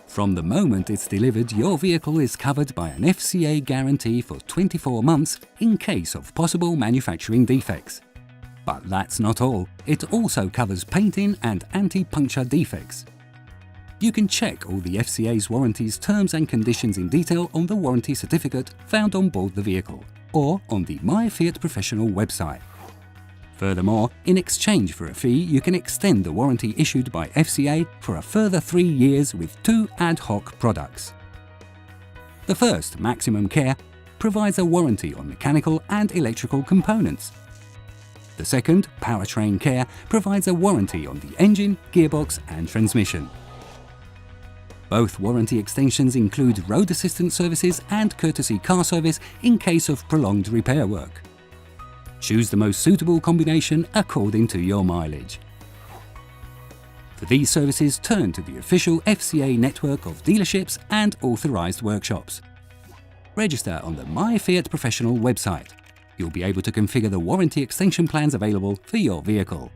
From the moment it's delivered, your vehicle is covered by an FCA guarantee for 24 months in case of possible manufacturing defects. But that's not all. It also covers painting and anti-puncture defects. You can check all the FCA's warranties terms and conditions in detail on the warranty certificate found on board the vehicle or on the My Fiat Professional website. Furthermore, in exchange for a fee, you can extend the warranty issued by FCA for a further 3 years with 2 ad hoc products. The first, Maximum Care, provides a warranty on mechanical and electrical components. The second, Powertrain Care, provides a warranty on the engine, gearbox and transmission. Both warranty extensions include road assistance services and courtesy car service in case of prolonged repair work. Choose the most suitable combination according to your mileage. For these services, turn to the official FCA network of dealerships and authorised workshops. Register on the My Fiat Professional website. You'll be able to configure the warranty extension plans available for your vehicle.